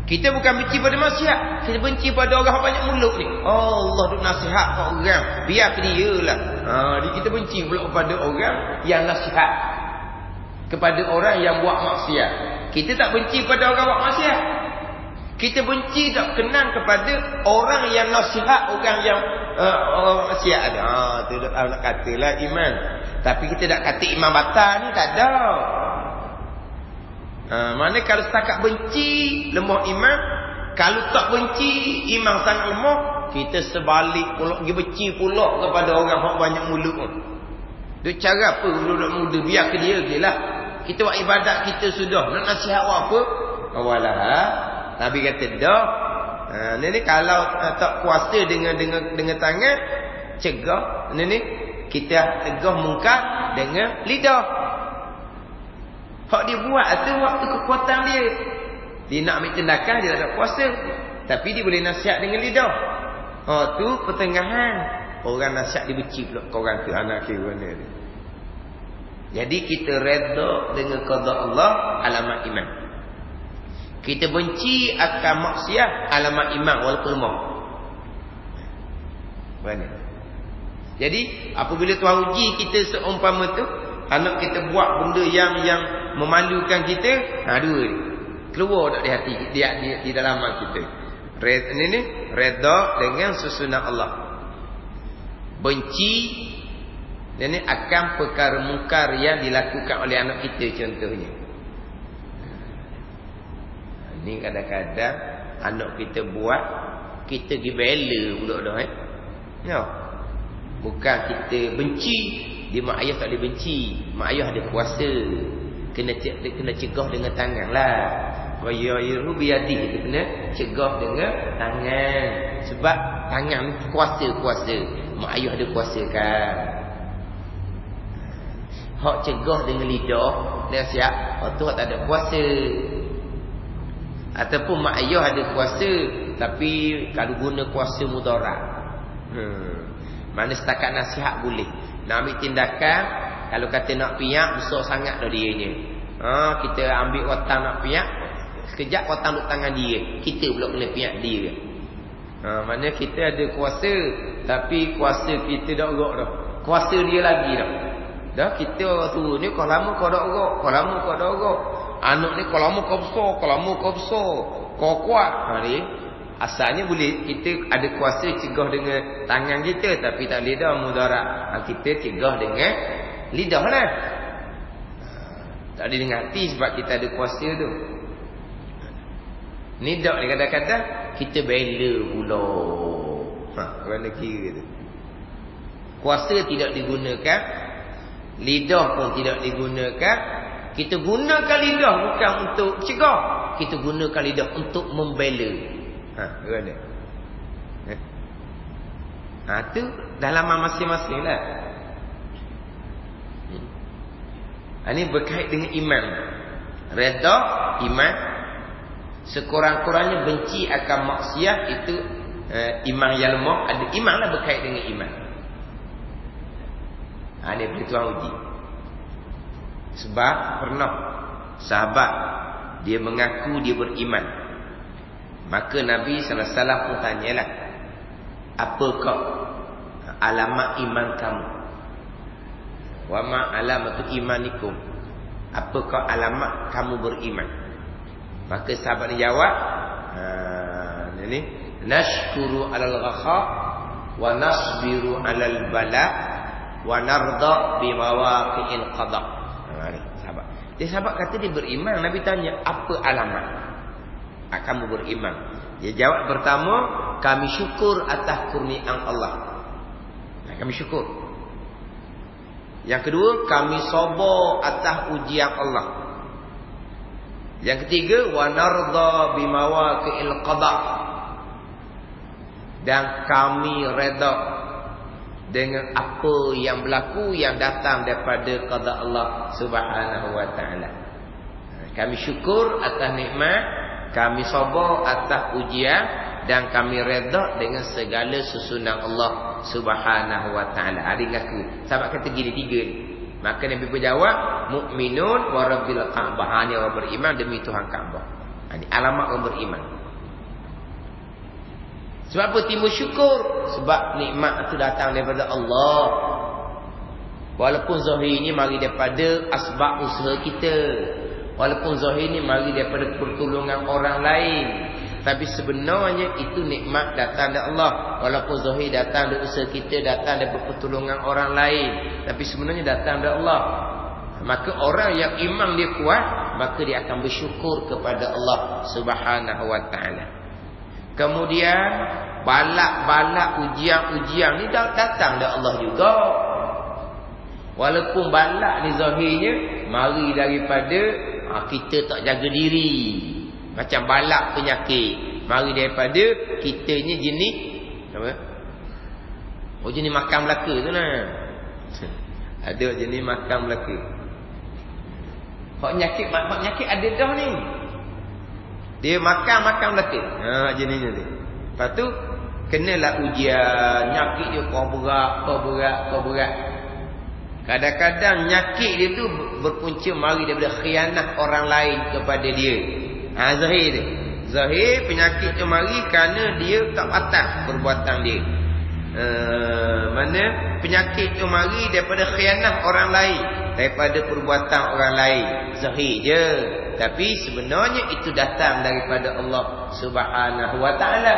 Kita bukan benci pada maksiat, kita benci pada orang yang banyak mulut ni. Allah duk nasihat kat orang, biar ke dia lah. Kita benci pula kepada orang yang nasihat kepada orang yang buat maksiat. Kita tak benci pada orang buat maksiat. Kita benci tak kenang kepada orang yang nasihat orang yang maksiat. Tu nak katalah iman. Tapi kita tak kata iman batal ni, tak ada. Mana kalau setakat benci lemah iman, kalau tak benci iman sangat lemah, kita sebalik pula pergi benci pula kepada orang yang banyak mulut pun. Dia cara apa budak muda, biar ke dia je lah. Kita buat ibadat kita sudah, nak nasihat apa? Awalah. Nabi kata dah. Ni kalau tak kuasa dengan tangan, cegah. Ni kita cegah mungkar dengan lidah. Hak dia buat tu waktu kekuatan dia. Dia nak ambil tindakan, dia tak ada kuasa. Tapi dia boleh nasihat dengan lidah. Tu pertengahan. Orang nasihat dia benci pula ke orang tu, anak kira mana dia. Jadi kita redha dengan qada Allah, alamat iman. Kita benci akan maksiat, alamat iman walaupun lemah. Mana? Jadi apabila Tuhan uji kita seumpama tu, anak kita buat benda yang memalukan kita, dua ni keluar tak di hati, di dalam kita. Redha dengan susunan Allah. Benci dan ini akan perkara mungkar yang dilakukan oleh anak kita contohnya. Ini kadang-kadang anak kita buat kita pergi bela pula dah ya. Bukan kita benci, dia mak ayah tak boleh benci. Mak ayah ada kuasa. Kena cegah dengan tangan lah. Wa ya'iru biyadi, kita kena cegah dengan tangan. Sebab tangan ni kuasa. Mak ayah ada kuasa kan. Hak cegah dengan lidah, dia siap. Hak tu hak tak ada kuasa. Ataupun mak ayah ada kuasa, tapi kalau guna kuasa mudarat. Mana setakat nasihat boleh. Nak ambil tindakan, kalau kata nak piak, besar sangat dah dianya. Kita ambil rotan nak piak, sekejap rotan duduk tangan dia. Kita pula kena piak dia. Mana kita ada kuasa, tapi kuasa kita dah gerak dah. Kuasa dia lagi dah. Dah kita orang tua ni, kalau lama kau dah gerak, kalau lama kau dah gerak. Anak ni kalau lama kau besar, kalau lama kau besar, kau kuat. Ni asalnya boleh kita ada kuasa cegah dengan tangan kita, tapi tak lidah mudarat. Kita cegah dengan lidah lah. Tak ada dengan hati sebab kita ada kuasa tu. Ni dak ni kadang-kadang kita bela pula. Kerana kira tu. Kuasa tidak digunakan, lidah pun tidak digunakan. Kita gunakan lidah bukan untuk cegah, kita gunakan lidah untuk membela. Kerana tu dalaman masing-masing lah. Ini berkait dengan iman. Redha iman. Sekurang-kurangnya benci akan maksiat itu iman yang lemah. Ada iman lah berkait dengan iman. Ini boleh Tuhan uji. Sebab pernah sahabat dia mengaku dia beriman. Maka Nabi SAW pun tanyalah, apakah alamat iman kamu? Wa ma alamatu imanikum? Apakah alamat kamu beriman? Maka sahabat ni jawab, ini nashkuru alal ghaha wa nasbiru alal bala wa narda bi mawaqi'il qada. Ni sahabat. Dia sahabat kata dia beriman. Nabi tanya, apa alamat kamu beriman? Dia jawab pertama, kami syukur atas kurniaan Allah. Kami syukur. Yang kedua, kami sabar atas ujian Allah. Yang ketiga, wa narda bi mawaqi'il qada. Dan kami redha dengan apa yang berlaku, yang datang daripada qada Allah Subhanahu wa taala. Kami syukur atas nikmat, kami sabar atas ujian, dan kami redha dengan segala susunan Allah Subhanahu wa taala. Ada ngaku. Sahabat kata gini tiga ni. Maka Nabi berjawab, mukminun wa rabbil Ka'bah. Hanya orang beriman demi Tuhan Ka'bah. Ini alamat orang beriman. Sebab apa timbul syukur? Sebab nikmat itu datang daripada Allah. Walaupun zahir ini mari daripada asbab usaha kita. Walaupun zahir ini mari daripada pertolongan orang lain. Tapi sebenarnya itu nikmat datang dari Allah. Walaupun zahir datang dari usaha kita, datang dari pertolongan orang lain, tapi sebenarnya datang dari Allah. Maka orang yang iman dia kuat, maka dia akan bersyukur kepada Allah Subhanahu wa taala. Kemudian balak-balak ujian-ujian ni datang dari Allah juga. Walaupun balak ni zahirnya mari daripada kita tak jaga diri. Macam balak penyakit mari daripada kitanya jenis apa? Jenis makan Melaka tu lah. Ada jenis makan Melaka. Hak penyakit ada dah ni. Dia makan Melaka. Jenisnya tu. Lepas tu kenalah ujian, nyakit dia kau berat. Kadang-kadang nyakit dia tu berpunca mari daripada khianat orang lain kepada dia. Zahir dia. Zahir penyakit tu mari kerana dia tak patah perbuatan dia. Mana penyakit tu mari daripada khianat orang lain, daripada perbuatan orang lain. Zahir je. Tapi sebenarnya itu datang daripada Allah Subhanahu wa taala.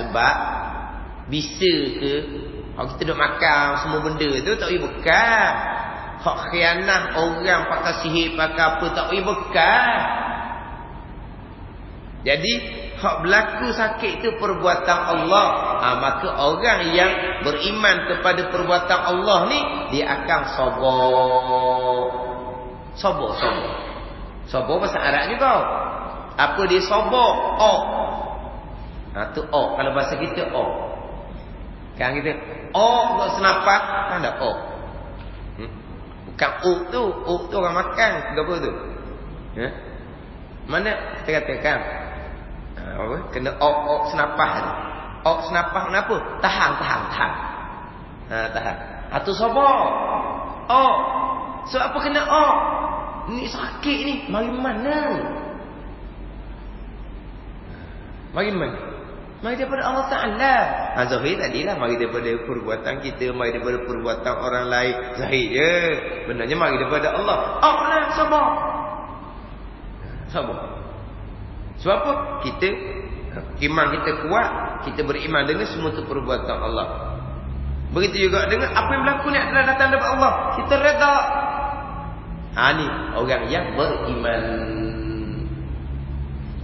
Sebab bisa ke kalau kita duk makan semua benda tu tak boleh bekal. Hak khianat orang pakai sihir, pakai apa tak boleh bekal. Jadi hak berlaku sakit itu perbuatan Allah. Maka orang yang beriman kepada perbuatan Allah ni, dia akan sabar. Sabar. Sabar bahasa Arab ni kau. Apa dia sabar? Tu kalau bahasa kita kan kita untuk senapas kan ada bukan tu orang makan ke apa tu. Mana kita katakan apa? Kena senapas. Senapas kenapa? Tahan. Tahan. Tu sabar. Sebab apa kena ni sakit ni mari mana? Mari daripada Allah Ta'ala. Zahir tadilah mari daripada perbuatan kita, mari daripada perbuatan orang lain. Zahir je. Benarnya mari daripada Allah. Sabar. Sebab apa? Iman kita kuat, kita beriman dengan semua itu perbuatan Allah. Begitu juga dengan apa yang berlaku ni adalah datang daripada Allah. Kita reda. Ni orang yang beriman.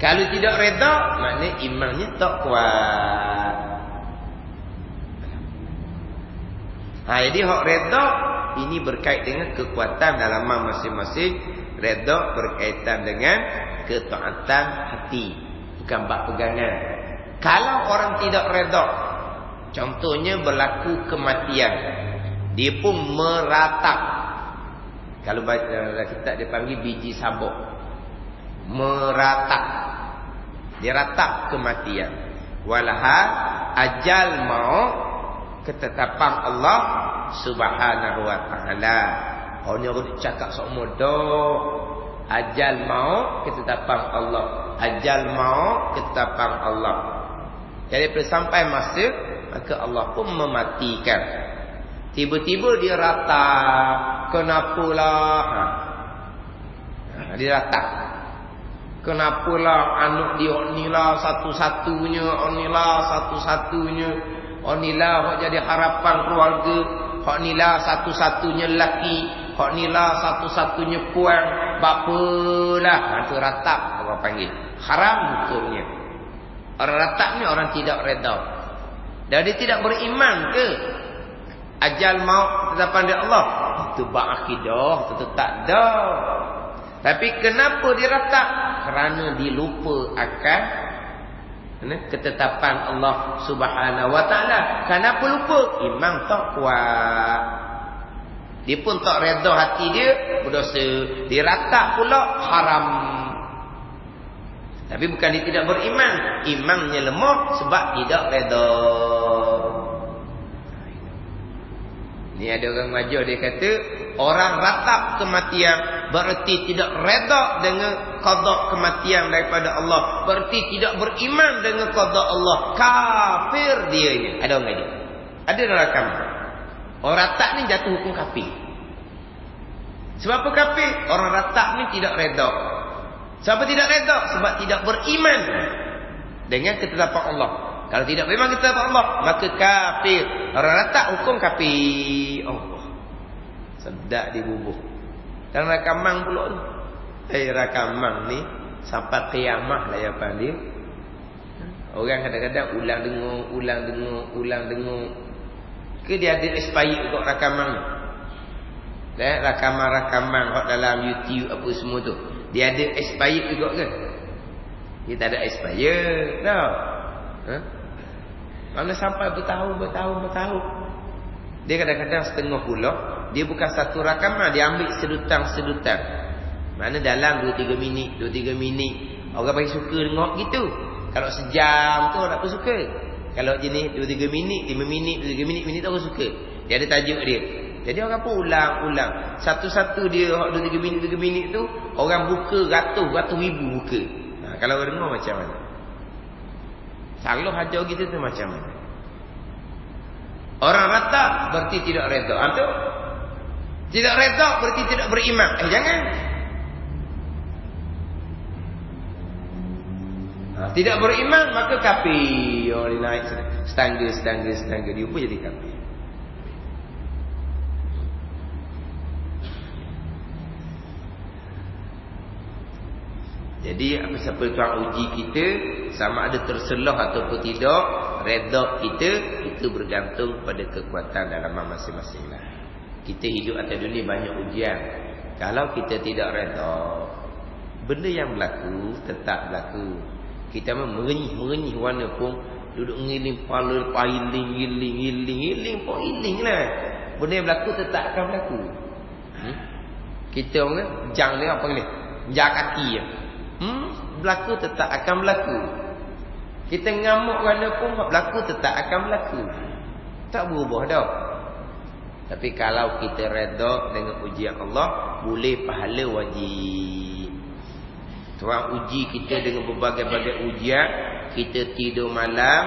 Kalau tidak reda, maknanya imannya tak kuat. Jadi hak reda ini berkait dengan kekuatan dalaman masing-masing. Reda berkaitan dengan ketaatan hati, bukan bab pegangan. Kalau orang tidak reda, contohnya berlaku kematian, dia pun meratap. Kalau baca kitab dia panggil biji sabuk. Meratap. Dia ratap kematian. Walahal ajal mau ketetapan Allah Subhanahu wa taala. Orang yang cakap semua dah. Ajal mau ketetapan Allah. Ajal mau ketetapan Allah. Jadi sampai masa, maka Allah pun mematikan. Tiba-tiba dia ratap. Kenapalah? Dia ratap. Kenapalah anak dia inilah satu-satunya, inilah satu-satunya, inilah hak jadi harapan keluarga, hak inilah satu-satunya lelaki, hak inilah satu-satunya puan, bapalah. Itu ratap orang panggil. Haram hukumnya. Orang ratap ni orang tidak reda. Dan dia tidak beriman ke ajal maut ketetapan dari Allah. Itu bab akidah, itu tak ada. Tapi kenapa dia ratap? Kerana dia lupa akan ketetapan Allah Subhanahu wa taala. Kenapa lupa? Iman tak kuat. Dia pun tak reda hati dia berdosa. Dia ratap pula haram. Tapi bukan dia tidak beriman, imannya lemah sebab tidak reda. Ni ada orang majuk dia kata orang ratap kematian berarti tidak reda dengan qada kematian daripada Allah, berarti tidak beriman dengan qada Allah, kafir dia ni. Ada orang ni. Ada rakam. Orang ratap ni jatuh hukum kafir. Sebab apa kafir? Orang ratap ni tidak reda. Sebab tidak reda? Sebab tidak beriman dengan ketetapan Allah. Kalau tidak beriman ketetapan Allah, maka kafir. Orang ratap hukum kafir. Allah. Sedap dibubuh. Dan rakamang pula tu. Rakamang ni sampai kiamat lah yang panggil. Orang kadang-kadang ulang dengar. Ke dia ada expired untuk rakamang ni. Rakaman-rakaman dalam YouTube apa semua tu. Dia ada expired juga ke? Dia tak ada expired tau. Mana sampai bertahun-tahun. Dia kadang-kadang setengah pula. Dia bukan satu rakaman, dia ambil sedutan-sedutan. Mana dalam 2-3 minit. Orang bagi suka tengok gitu. Kalau sejam tu orang tak suka. Kalau jenis 2-3 minit, 5 minit, 2-3 minit tu orang suka. Dia ada tajuk dia. Jadi orang pun ulang. Satu-satu dia 2-3 minit tu orang buka ratus ribu buka. Kalau orang dengar macam mana? Salah hajar kita tu macam mana? Orang rata berarti tidak reda. Antu? Tidak reda berarti tidak beriman. Jangan. Tidak beriman maka kafir. Dia naik setangga dia pun jadi kafir. Jadi siapa Tuhan uji kita, sama ada terselah ataupun tidak, redha kita, itu bergantung pada kekuatan dalaman masing-masing lah. Kita hidup atas dunia banyak ujian. Kalau kita tidak redha, benda yang berlaku tetap berlaku. Kita merenyih warna pun, duduk ngiling kepala, hiling pun hiling lah. Benda yang berlaku tetap akan berlaku. Kita orang jang ni apa ni? Jang kaki ya. Berlaku tetap akan berlaku. Kita ngamuk warna pun berlaku tetap akan berlaku. Tak berubah dah. Tapi kalau kita redha dengan ujian Allah, boleh pahala wajib. Tuhan uji kita dengan berbagai-bagai ujian, kita tidur malam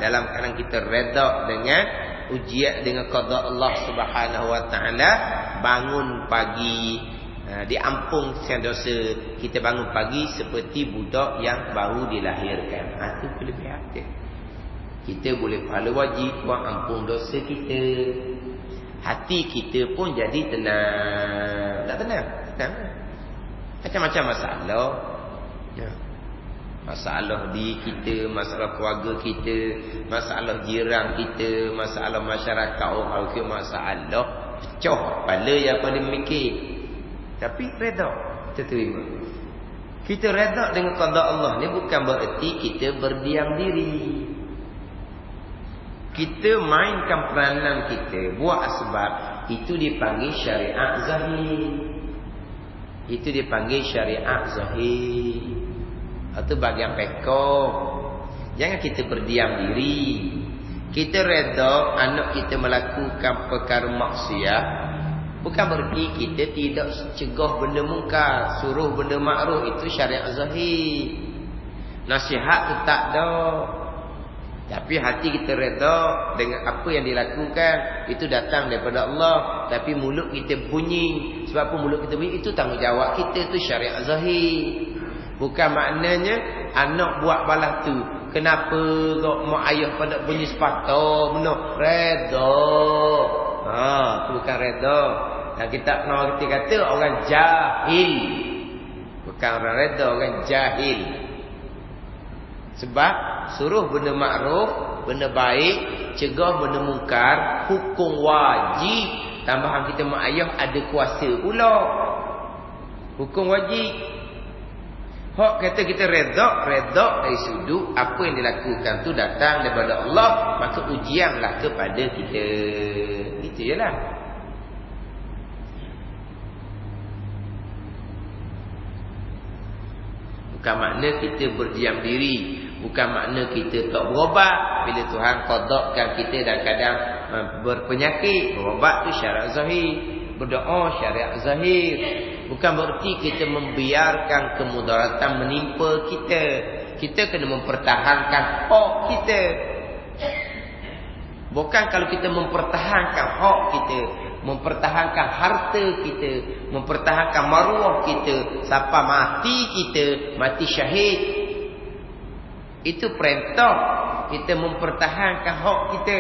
dalam keadaan kita redha dengan ujian, dengan qada Allah Subhanahu wa taala, bangun pagi diampung segala dosa. Kita bangun pagi seperti budak yang baru dilahirkan. Itu kelebihan dia. Kita boleh pahala wajib, buat ampun dosa kita. Hati kita pun jadi tenang. Tak tenang? Tenang. Macam-macam masalah. Masalah di kita, masalah keluarga kita, masalah jiran kita, masalah masyarakat orang kita, masalah pecah kepala yang pada mikir. Tapi redha, kita terima. Kita redha dengan qada Allah ni bukan bererti kita berdiam diri. Kita mainkan peranan kita, buat sebab, itu dipanggil syariat zahir. Itu dipanggil syariat zahir. Itu bagian pekong. Jangan kita berdiam diri. Kita redha anak kita melakukan perkara maksiat, bukan berarti kita tidak cegah benda mungkar, suruh benda makruf. Itu syariat zahir. Nasihat tu tak ada. Tapi hati kita redha dengan apa yang dilakukan, itu datang daripada Allah. Tapi mulut kita bunyi. Sebab apa mulut kita bunyi? Itu tanggungjawab kita. Itu syariat zahir. Bukan maknanya anak buat balas tu, kenapa mak ayah pada bunyi sepatah benar redha. Itu bukan redha. Dan kita kata orang jahil. Bukan orang redha, orang jahil. Sebab suruh benda makruf, benda baik, cegah benda mungkar, hukum wajib. Tambahan kita mak ayah ada kuasa pula. Hukum wajib. Hak kata kita redha dari sudut apa yang dilakukan tu datang daripada Allah, maka ujianlah kepada kita. Itu jelah. Bukan makna kita berdiam diri, bukan makna kita tak berobat bila Tuhan qadakan kita dan kadang berpenyakit. Berobat tu syariat zahir, berdoa syariat zahir. Bukan berarti kita membiarkan kemudaratan menimpa kita. Kita kena mempertahankan hak kita. Bukan kalau kita mempertahankan hak kita, mempertahankan harta kita, mempertahankan maruah kita, sampai mati kita, mati syahid. Itu perintah kita mempertahankan hak kita,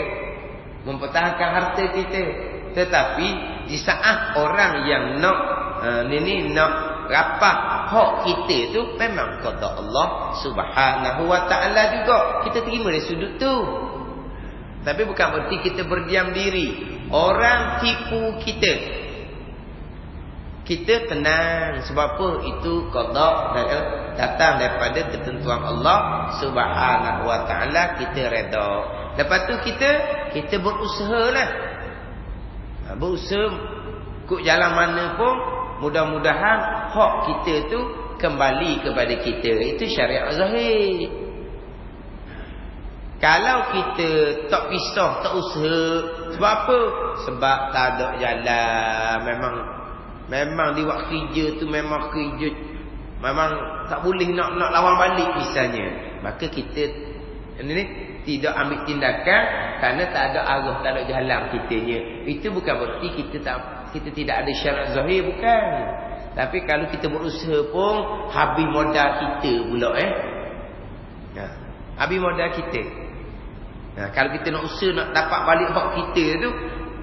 mempertahankan harta kita. Tetapi di saat orang yang nak nak rapat hak kita tu, memang qada Allah Subhanahu wa taala juga. Kita terima dari sudut tu. Tapi bukan berarti kita berdiam diri. Orang tipu kita, kita tenang. Sebab apa? Itu qada datang daripada ketentuan Allah Subhanahu wa taala. Kita redha. Lepas tu kita berusahalah. Berusaha ikut jalan mana pun, mudah-mudahan hak kita tu kembali kepada kita. Itu syariat zahir. Kalau kita tak pisah, tak usaha, sebab apa? Sebab tak ada jalan. Memang di waktu kerja tu memang kerja, memang tak boleh nak lawan balik misalnya. Maka kita tidak ambil tindakan kerana tak ada arah, tak ada jalan kitanya. Itu bukan berarti kita tidak ada syarat zahir, bukan. Tapi kalau kita berusaha pun habis modal kita pula habis modal kita. Kalau kita nak usaha nak dapat balik hak kita tu,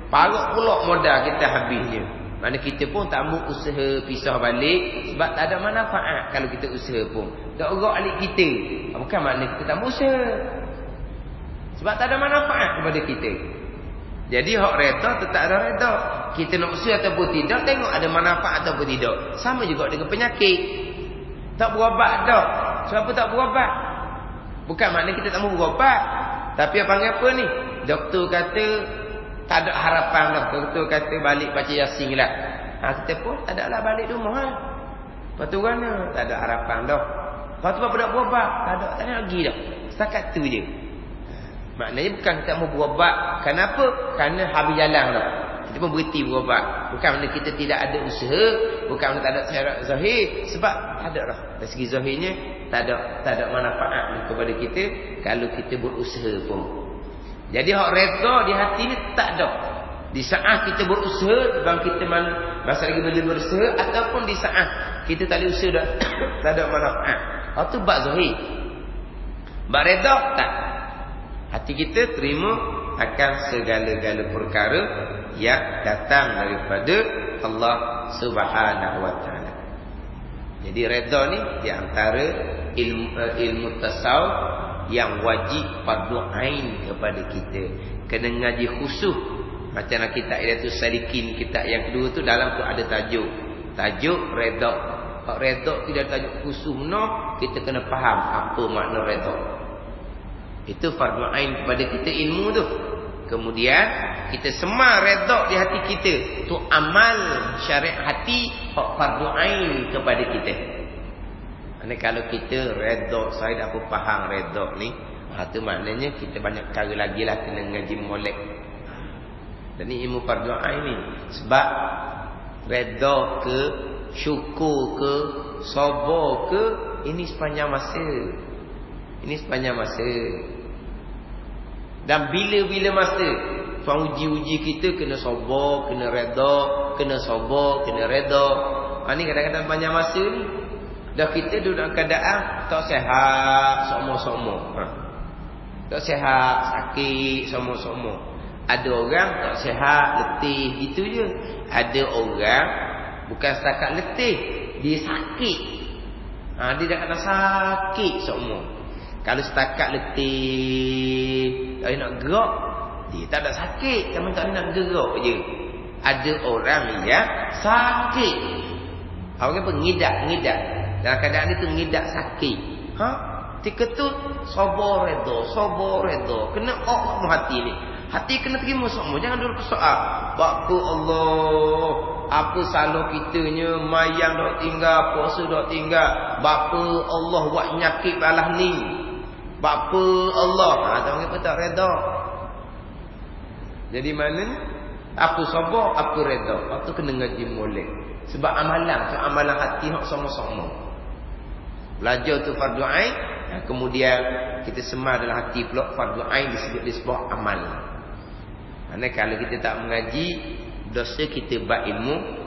parut pula modal kita habisnya. Mana kita pun tak mau usaha pisah balik sebab tak ada manfaat kalau kita usaha pun. Tak orang alik kita. Bukan makna kita tak mau usaha. Sebab tak ada manfaat kepada kita. Jadi hak reda tetap ada reda. Kita nak usaha ataupun tidak, tengok ada manfaat ataupun tidak. Sama juga dengan penyakit. Tak berubat dah. Sebab apa tak berubat? Bukan makna kita tak mau berubat. Tapi apa ni? Doktor kata tak ada harapan dah. Doktor kata balik baca Yasin lah. Kita pun tak ada lah balik rumah. Lepas tu mana? Tak ada harapan dah. Lepas tu apa nak berubat? Tak ada lagi dah. Setakat tu je. Maknanya bukan kita mau berubat. Kenapa? Kerana habis jalan dah. Kita pun berhenti berubat. Bukan makna kita tidak ada usaha. Bukan makna tak ada syarat zahir. Sebab tak ada lah. Dari segi zahirnya tak ada manfaat kepada kita kalau kita berusaha pun. Jadi hak reda di hati ni tak ada. Di saat kita berusaha, bang kita masa lagi boleh berusaha, ataupun di saat kita tak ada usaha dah tak ada manfaat. Hak tu bab zahir. Bab reda tak. Hati kita terima akan segala-gala perkara yang datang daripada Allah Subhanahu wa taala. Jadi reda ni di antara ilmu tasawuf yang wajib fardu ain kepada kita. Kena ngaji khusus. Macam kitab Ilatus Salikin, kitab yang kedua tu dalam tu ada tajuk. Tajuk reda. Kalau reda tidak tajuk khusus no, kita kena faham apa makna reda. Itu fardu ain kepada kita ilmu tu. Kemudian kita semar reda di hati kita. Tu amal syariat hati fardu ain kepada kita. Kalau kita reda, saya dah pun faham reda ni, itu maknanya kita banyak perkara lagi lah kena ngaji molek. Dan ni ilmu fardu ain ni. Sebab reda ke, syukur ke, sabar ke, ini sepanjang masa. Ini sepanjang masa. Dan bila-bila masa tuan uji-uji kita kena sabar, kena reda, kena sabar, kena reda. Ini kadang-kadang panjang masa ni. Dah kita duduk dalam keadaan tak sihat, semua-semua. Tak sihat, sakit, semua-semua. Ada orang tak sihat, letih, itu je. Ada orang bukan setakat letih, dia sakit. Dia dah kena sakit semua. Kalau setakat letih, tak nak gerak, dia tak ada sakit, cuma tak nak gerak je. Ada orang yang sakit. Orang apa? Ngidak. Dalam keadaan itu ngidak sakit. Ketika tu sabar reda. Kena hati ni. Hati kena terima semua. Jangan dulu bersoal. Bapa Allah, apa salah kitanya, mayang dak tinggal, puasa dak tinggal. Bapa Allah buat nyakit balah ni. Bapa Allah. Jangan apa tak reda. Jadi mana? Apa sabar, apa reda. Apa kena ngaji molek. Sebab amalan hati hak sama-sama. Belajar tu fardu ain, kemudian kita semar dalam hati pula fardu ain disebut amal. Kerana kalau kita tak mengaji, dosa kita bab ilmu.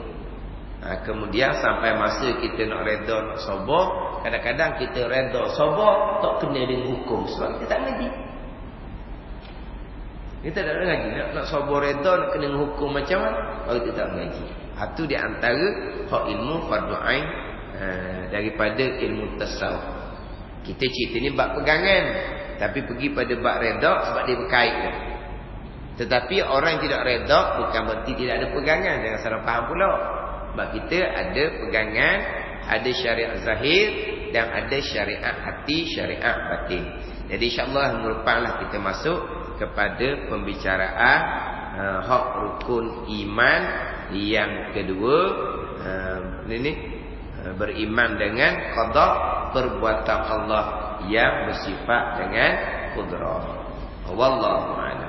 Kemudian sampai masa kita nak reda, nak sabar, kadang-kadang kita reda, sabar tak kena dengan hukum sebab kita tak mengaji. Kita tak ada ngaji, nak sabar reda, nak kena dengan hukum macam mana kalau kita tak mengaji. Itu di antara hak ilmu fardu ain daripada ilmu tasawuf. Kita cerita ni bab pegangan, tapi pergi pada bab reda sebab dia berkait. Tetapi orang yang tidak reda bukan berarti tidak ada pegangan. Jangan salah faham pula. Sebab kita ada pegangan, ada syariat zahir dan ada syariat hati, syariat batin. Jadi insya-Allah merupakanlah kita masuk kepada pembicaraan hak rukun iman yang kedua. Ini beriman dengan qada perbuatan Allah yang bersifat dengan qudrah. Wallahu a'lam.